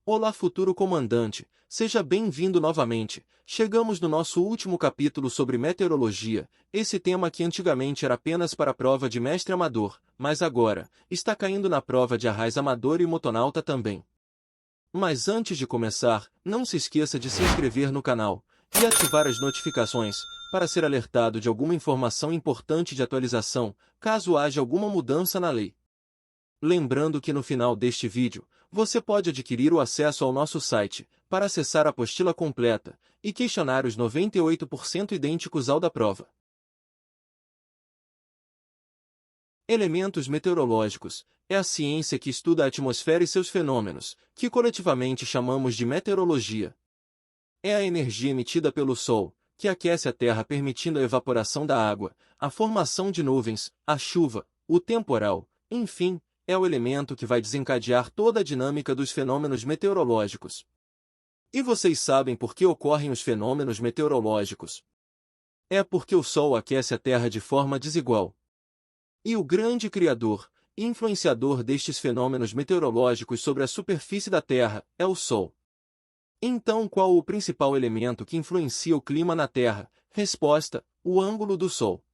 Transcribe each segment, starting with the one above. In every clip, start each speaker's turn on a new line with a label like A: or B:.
A: Olá, futuro comandante, seja bem-vindo novamente. Chegamos no nosso último capítulo sobre meteorologia, esse tema que antigamente era apenas para a prova de mestre amador, mas agora está caindo na prova de arraiz amador e motonauta também. Mas antes de começar, não se esqueça de se inscrever no canal e ativar as notificações para ser alertado de alguma informação importante de atualização, caso haja alguma mudança na lei. Lembrando que no final deste vídeo, você pode adquirir o acesso ao nosso site, para acessar a apostila completa, e questionários 98% idênticos ao da prova. Elementos meteorológicos é a ciência que estuda a atmosfera e seus fenômenos, que coletivamente chamamos de meteorologia. É a energia emitida pelo Sol, que aquece a Terra permitindo a evaporação da água, a formação de nuvens, a chuva, o temporal, enfim, é o elemento que vai desencadear toda a dinâmica dos fenômenos meteorológicos. E vocês sabem por que ocorrem os fenômenos meteorológicos? É porque o Sol aquece a Terra de forma desigual. E o grande criador e influenciador destes fenômenos meteorológicos sobre a superfície da Terra é o Sol. Então, qual o principal elemento que influencia o clima na Terra? Resposta: o ângulo do Sol.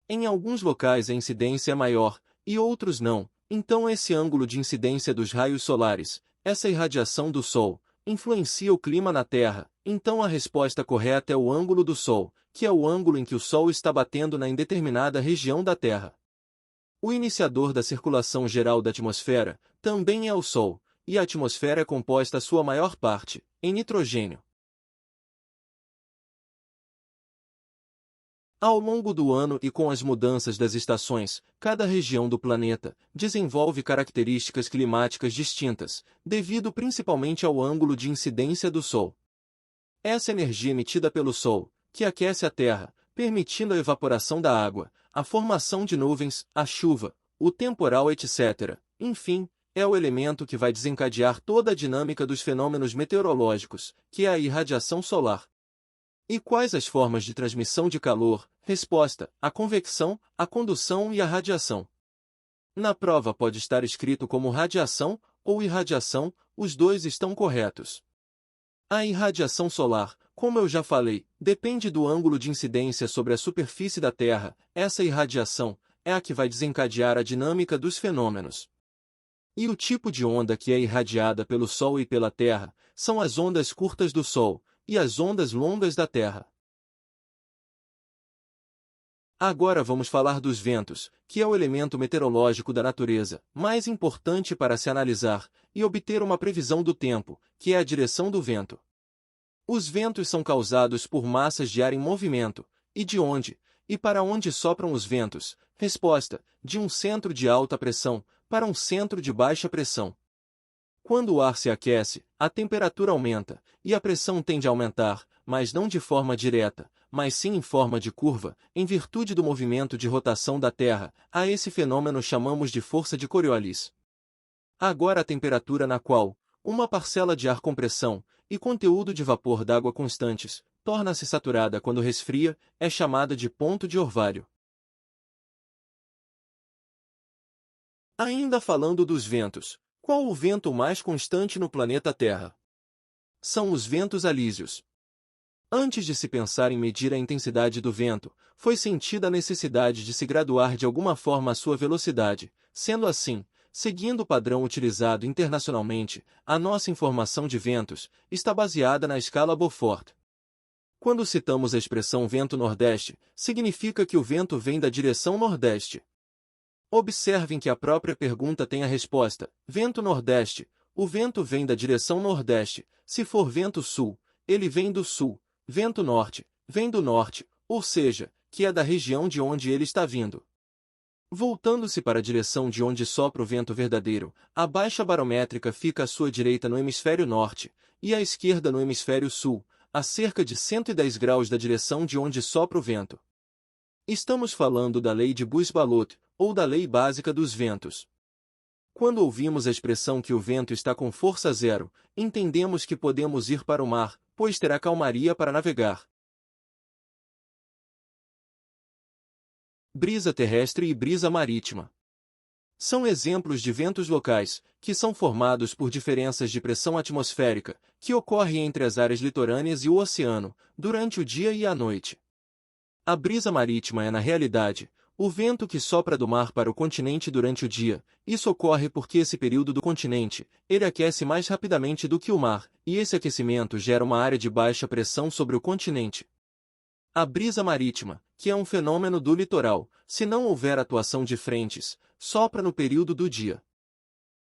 A: Em alguns locais a incidência é maior, e outros não. Então esse ângulo de incidência dos raios solares, essa irradiação do Sol, influencia o clima na Terra. Então a resposta correta é o ângulo do Sol, que é o ângulo em que o Sol está batendo na indeterminada região da Terra. O iniciador da circulação geral da atmosfera também é o Sol, e a atmosfera é composta sua maior parte em nitrogênio. Ao longo do ano e com as mudanças das estações, cada região do planeta desenvolve características climáticas distintas, devido principalmente ao ângulo de incidência do Sol. Essa energia emitida pelo Sol, que aquece a Terra, permitindo a evaporação da água, a formação de nuvens, a chuva, o temporal, etc., enfim, é o elemento que vai desencadear toda a dinâmica dos fenômenos meteorológicos, que é a irradiação solar. E quais as formas de transmissão de calor? Resposta: a convecção, a condução e a radiação. Na prova pode estar escrito como radiação ou irradiação, os dois estão corretos. A irradiação solar, como eu já falei, depende do ângulo de incidência sobre a superfície da Terra. Essa irradiação é a que vai desencadear a dinâmica dos fenômenos. E o tipo de onda que é irradiada pelo Sol e pela Terra são as ondas curtas do Sol e as ondas longas da Terra. Agora vamos falar dos ventos, que é o elemento meteorológico da natureza, mais importante para se analisar e obter uma previsão do tempo, que é a direção do vento. Os ventos são causados por massas de ar em movimento, e de onde, e para onde sopram os ventos? Resposta: de um centro de alta pressão para um centro de baixa pressão. Quando o ar se aquece, a temperatura aumenta, e a pressão tende a aumentar, mas não de forma direta, mas sim em forma de curva, em virtude do movimento de rotação da Terra. A esse fenômeno chamamos de força de Coriolis. Agora a temperatura na qual uma parcela de ar com pressão e conteúdo de vapor d'água constantes torna-se saturada quando resfria, é chamada de ponto de orvalho. Ainda falando dos ventos, qual o vento mais constante no planeta Terra? São os ventos alísios. Antes de se pensar em medir a intensidade do vento, foi sentida a necessidade de se graduar de alguma forma a sua velocidade. Sendo assim, seguindo o padrão utilizado internacionalmente, a nossa informação de ventos está baseada na escala Beaufort. Quando citamos a expressão vento nordeste, significa que o vento vem da direção nordeste. Observem que a própria pergunta tem a resposta: vento nordeste. O vento vem da direção nordeste. Se for vento sul, ele vem do sul. Vento norte, vem do norte, ou seja, que é da região de onde ele está vindo. Voltando-se para a direção de onde sopra o vento verdadeiro, a baixa barométrica fica à sua direita no hemisfério norte, e à esquerda no hemisfério sul, a cerca de 110 graus da direção de onde sopra o vento. Estamos falando da lei de Buys-Ballot, ou da lei básica dos ventos. Quando ouvimos a expressão que o vento está com força zero, entendemos que podemos ir para o mar, pois terá calmaria para navegar. Brisa terrestre e brisa marítima. São exemplos de ventos locais, que são formados por diferenças de pressão atmosférica, que ocorrem entre as áreas litorâneas e o oceano, durante o dia e a noite. A brisa marítima é, na realidade, o vento que sopra do mar para o continente durante o dia. Isso ocorre porque esse período do continente, ele aquece mais rapidamente do que o mar, e esse aquecimento gera uma área de baixa pressão sobre o continente. A brisa marítima, que é um fenômeno do litoral, se não houver atuação de frentes, sopra no período do dia.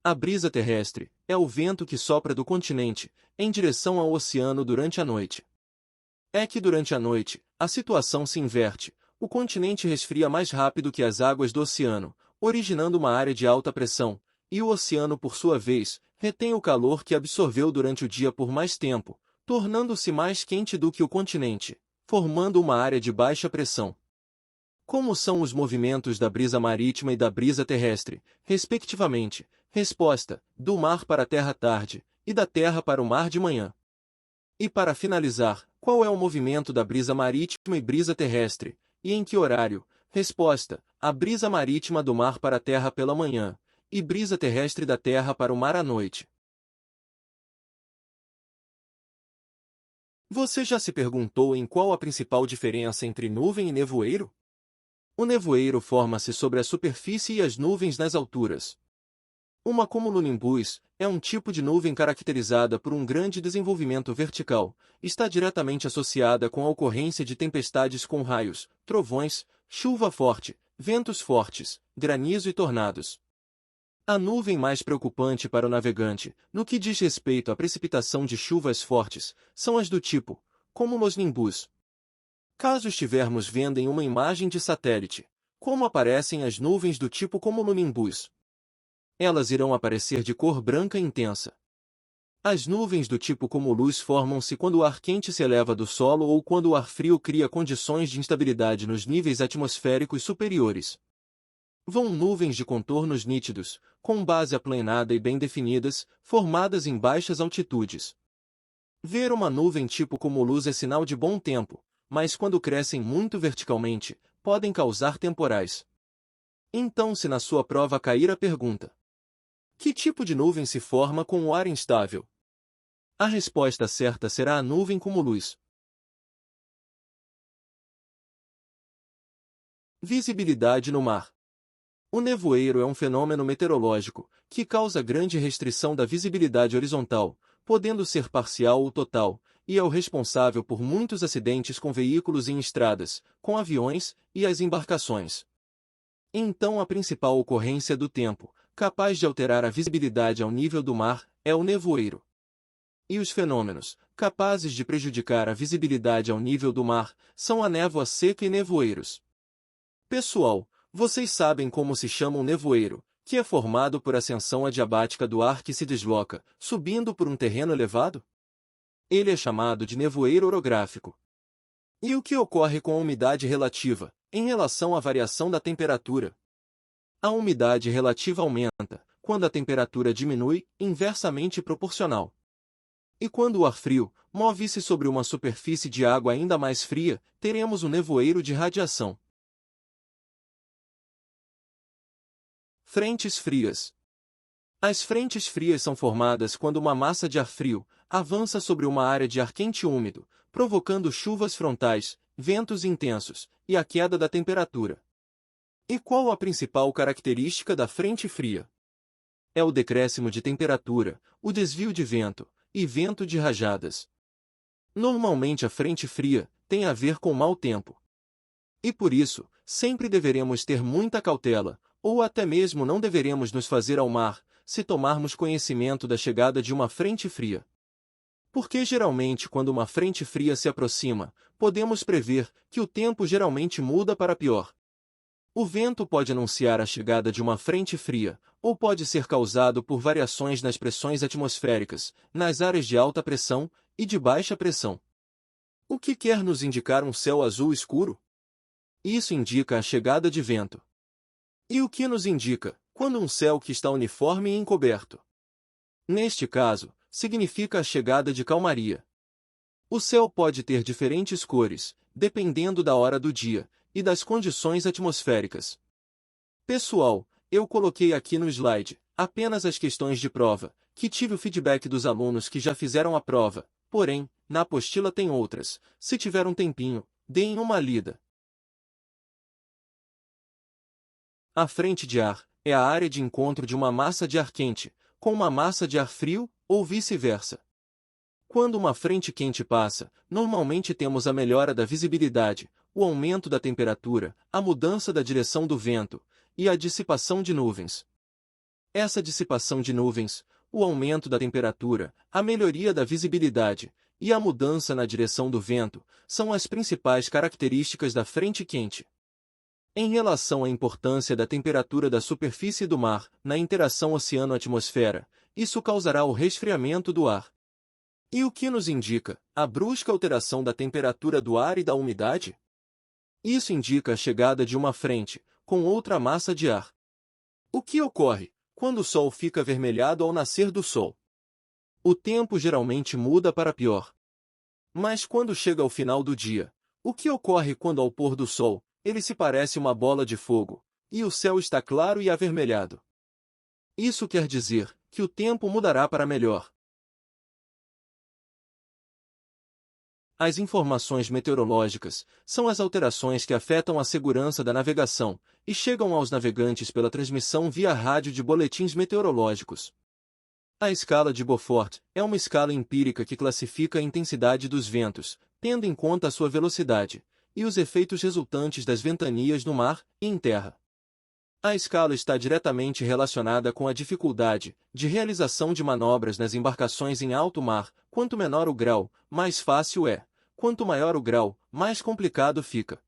A: A brisa terrestre é o vento que sopra do continente, em direção ao oceano durante a noite. É que durante a noite, a situação se inverte, o continente resfria mais rápido que as águas do oceano, originando uma área de alta pressão, e o oceano, por sua vez, retém o calor que absorveu durante o dia por mais tempo, tornando-se mais quente do que o continente, formando uma área de baixa pressão. Como são os movimentos da brisa marítima e da brisa terrestre, respectivamente? Resposta: do mar para a terra à tarde, e da terra para o mar de manhã. E para finalizar, qual é o movimento da brisa marítima e brisa terrestre, e em que horário? Resposta: a brisa marítima do mar para a terra pela manhã, e brisa terrestre da terra para o mar à noite. Você já se perguntou em qual a principal diferença entre nuvem e nevoeiro? O nevoeiro forma-se sobre a superfície e as nuvens nas alturas. Uma cumulonimbus é um tipo de nuvem caracterizada por um grande desenvolvimento vertical, está diretamente associada com a ocorrência de tempestades com raios, trovões, chuva forte, ventos fortes, granizo e tornados. A nuvem mais preocupante para o navegante, no que diz respeito à precipitação de chuvas fortes, são as do tipo cumulonimbus. Caso estivermos vendo em uma imagem de satélite, como aparecem as nuvens do tipo cumulonimbus? Elas irão aparecer de cor branca intensa. As nuvens do tipo cumulus formam-se quando o ar quente se eleva do solo ou quando o ar frio cria condições de instabilidade nos níveis atmosféricos superiores. Vão nuvens de contornos nítidos, com base aplanada e bem definidas, formadas em baixas altitudes. Ver uma nuvem tipo cumulus é sinal de bom tempo, mas quando crescem muito verticalmente, podem causar temporais. Então, se na sua prova cair a pergunta: que tipo de nuvem se forma com o ar instável? A resposta certa será a nuvem cumulus. Visibilidade no mar. O nevoeiro é um fenômeno meteorológico que causa grande restrição da visibilidade horizontal, podendo ser parcial ou total, e é o responsável por muitos acidentes com veículos em estradas, com aviões e as embarcações. Então a principal ocorrência do tempo, capaz de alterar a visibilidade ao nível do mar, é o nevoeiro. E os fenômenos, capazes de prejudicar a visibilidade ao nível do mar, são a névoa seca e nevoeiros. Pessoal, vocês sabem como se chama um nevoeiro, que é formado por ascensão adiabática do ar que se desloca, subindo por um terreno elevado? Ele é chamado de nevoeiro orográfico. E o que ocorre com a umidade relativa, em relação à variação da temperatura? A umidade relativa aumenta, quando a temperatura diminui, inversamente proporcional. E quando o ar frio move-se sobre uma superfície de água ainda mais fria, teremos um nevoeiro de radiação. Frentes frias. As frentes frias são formadas quando uma massa de ar frio avança sobre uma área de ar quente úmido, provocando chuvas frontais, ventos intensos e a queda da temperatura. E qual a principal característica da frente fria? É o decréscimo de temperatura, o desvio de vento e vento de rajadas. Normalmente a frente fria tem a ver com mau tempo. E por isso, sempre deveremos ter muita cautela, ou até mesmo não deveremos nos fazer ao mar, se tomarmos conhecimento da chegada de uma frente fria. Porque geralmente quando uma frente fria se aproxima, podemos prever que o tempo geralmente muda para pior. O vento pode anunciar a chegada de uma frente fria, ou pode ser causado por variações nas pressões atmosféricas, nas áreas de alta pressão e de baixa pressão. O que quer nos indicar um céu azul escuro? Isso indica a chegada de vento. E o que nos indica quando um céu que está uniforme e encoberto? Neste caso, significa a chegada de calmaria. O céu pode ter diferentes cores, dependendo da hora do dia e das condições atmosféricas. Pessoal, Eu coloquei aqui no slide apenas as questões de prova, que tive o feedback dos alunos que já fizeram a prova, porém, na apostila tem outras. Se tiver um tempinho, deem uma lida. A frente de ar é a área de encontro de uma massa de ar quente com uma massa de ar frio, ou vice-versa. Quando uma frente quente passa, normalmente temos a melhora da visibilidade, o aumento da temperatura, a mudança da direção do vento e a dissipação de nuvens. Essa dissipação de nuvens, o aumento da temperatura, a melhoria da visibilidade e a mudança na direção do vento são as principais características da frente quente. Em relação à importância da temperatura da superfície do mar na interação oceano-atmosfera, isso causará o resfriamento do ar. E o que nos indica a brusca alteração da temperatura do ar e da umidade? Isso indica a chegada de uma frente com outra massa de ar. O que ocorre quando o Sol fica avermelhado ao nascer do Sol? O tempo geralmente muda para pior. Mas quando chega ao final do dia, o que ocorre quando ao pôr do Sol, ele se parece uma bola de fogo, e o céu está claro e avermelhado? Isso quer dizer que o tempo mudará para melhor. As informações meteorológicas são as alterações que afetam a segurança da navegação e chegam aos navegantes pela transmissão via rádio de boletins meteorológicos. A escala de Beaufort é uma escala empírica que classifica a intensidade dos ventos, tendo em conta a sua velocidade e os efeitos resultantes das ventanias no mar e em terra. A escala está diretamente relacionada com a dificuldade de realização de manobras nas embarcações em alto mar. Quanto menor o grau, mais fácil é. Quanto maior o grau, mais complicado fica.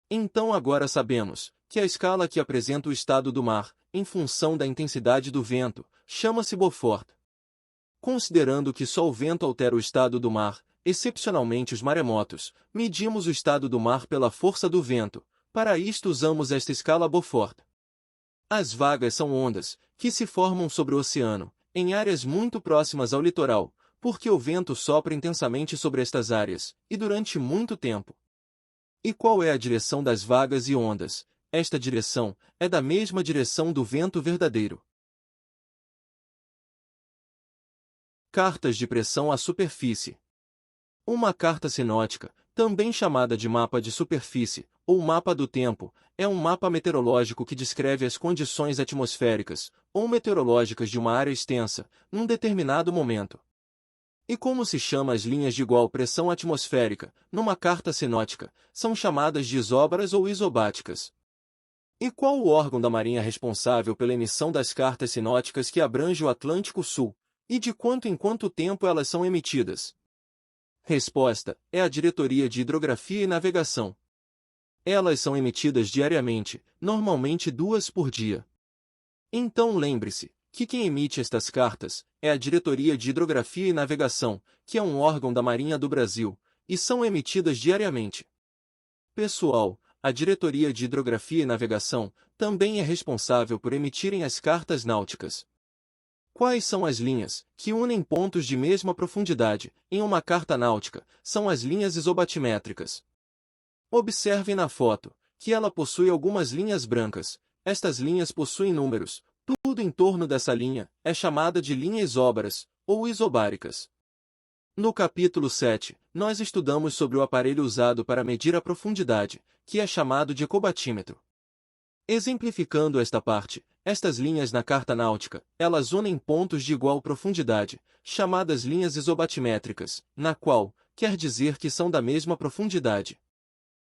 A: Então agora sabemos que a escala que apresenta o estado do mar, em função da intensidade do vento, chama-se Beaufort. Considerando que só o vento altera o estado do mar, excepcionalmente os maremotos, medimos o estado do mar pela força do vento. Para isto usamos esta escala Beaufort. As vagas são ondas, que se formam sobre o oceano, em áreas muito próximas ao litoral, porque o vento sopra intensamente sobre estas áreas, e durante muito tempo. E qual é a direção das vagas e ondas? Esta direção é da mesma direção do vento verdadeiro. Cartas de pressão à superfície. Uma carta sinótica, também chamada de mapa de superfície, ou mapa do tempo, é um mapa meteorológico que descreve as condições atmosféricas ou meteorológicas de uma área extensa, num determinado momento. E como se chama as linhas de igual pressão atmosférica, numa carta sinótica, são chamadas de isóbaras ou isobáticas. E qual o órgão da Marinha responsável pela emissão das cartas sinóticas que abrange o Atlântico Sul, e de quanto em quanto tempo elas são emitidas? Resposta: é a Diretoria de Hidrografia e Navegação. Elas são emitidas diariamente, normalmente 2 por dia. Então lembre-se que quem emite estas cartas é a Diretoria de Hidrografia e Navegação, que é um órgão da Marinha do Brasil, e são emitidas diariamente. Pessoal, a Diretoria de Hidrografia e Navegação também é responsável por emitirem as cartas náuticas. Quais são as linhas que unem pontos de mesma profundidade em uma carta náutica? São as linhas isobatimétricas. Observem na foto que ela possui algumas linhas brancas. Estas linhas possuem números. Tudo em torno dessa linha é chamada de linha isóbaras ou isobáricas. No capítulo 7, nós estudamos sobre o aparelho usado para medir a profundidade, que é chamado de ecobatímetro. Exemplificando esta parte, estas linhas na carta náutica, elas unem pontos de igual profundidade, chamadas linhas isobatimétricas, na qual, quer dizer que são da mesma profundidade.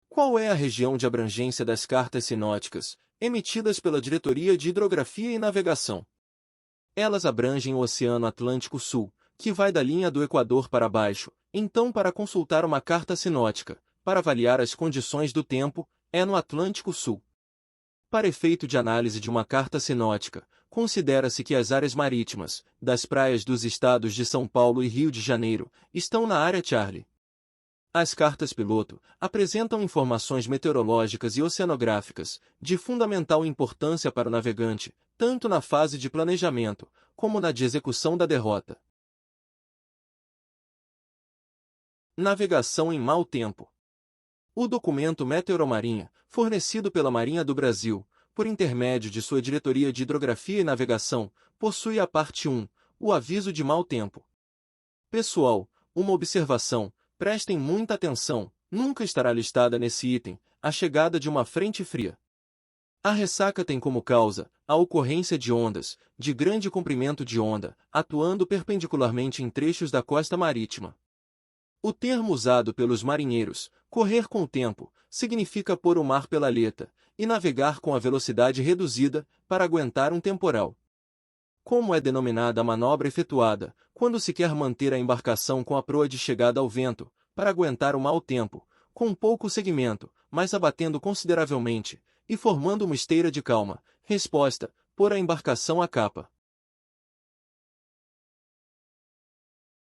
A: Qual é a região de abrangência das cartas sinóticas, emitidas pela Diretoria de Hidrografia e Navegação? Elas abrangem o Oceano Atlântico Sul, que vai da linha do Equador para baixo. Então, para consultar uma carta sinótica, para avaliar as condições do tempo, é no Atlântico Sul. Para efeito de análise de uma carta sinótica, considera-se que as áreas marítimas, das praias dos estados de São Paulo e Rio de Janeiro, estão na área Charlie. As cartas piloto apresentam informações meteorológicas e oceanográficas, de fundamental importância para o navegante, tanto na fase de planejamento, como na de execução da derrota. Navegação em mau tempo. O documento Meteoromarinha, fornecido pela Marinha do Brasil, por intermédio de sua diretoria de hidrografia e navegação, possui a parte 1, o aviso de mau tempo. Pessoal, uma observação, prestem muita atenção, nunca estará listada nesse item a chegada de uma frente fria. A ressaca tem como causa a ocorrência de ondas, de grande comprimento de onda, atuando perpendicularmente em trechos da costa marítima. O termo usado pelos marinheiros, correr com o tempo, significa pôr o mar pela aleta, e navegar com a velocidade reduzida, para aguentar um temporal. Como é denominada a manobra efetuada, quando se quer manter a embarcação com a proa de chegada ao vento, para aguentar o mau tempo, com pouco segmento, mas abatendo consideravelmente, e formando uma esteira de calma? Resposta: pôr a embarcação à capa.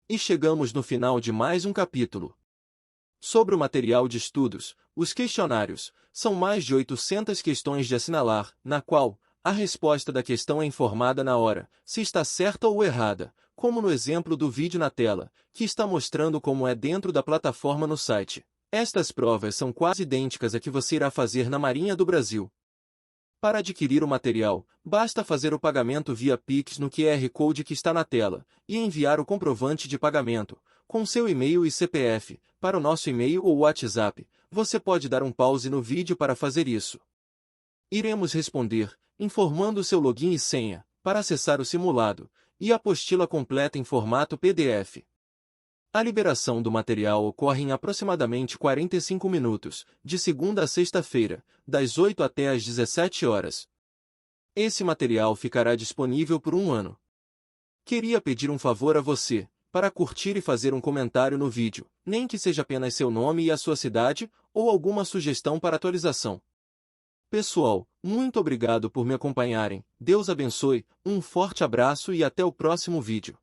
A: E chegamos no final de mais um capítulo. Sobre o material de estudos, os questionários, são mais de 800 questões de assinalar, na qual a resposta da questão é informada na hora, se está certa ou errada, como no exemplo do vídeo na tela, que está mostrando como é dentro da plataforma no site. Estas provas são quase idênticas à que você irá fazer na Marinha do Brasil. Para adquirir o material, basta fazer o pagamento via Pix no QR Code que está na tela, e enviar o comprovante de pagamento, com seu e-mail e CPF, para o nosso e-mail ou WhatsApp. Você pode dar um pause no vídeo para fazer isso. Iremos responder, informando seu login e senha, para acessar o simulado, e a apostila completa em formato PDF. A liberação do material ocorre em aproximadamente 45 minutos, de segunda a sexta-feira, das 8 até às 17 horas. Esse material ficará disponível por um ano. Queria pedir um favor a você, para curtir e fazer um comentário no vídeo, nem que seja apenas seu nome e a sua cidade, ou alguma sugestão para atualização. Pessoal, muito obrigado por me acompanharem, Deus abençoe, um forte abraço e até o próximo vídeo.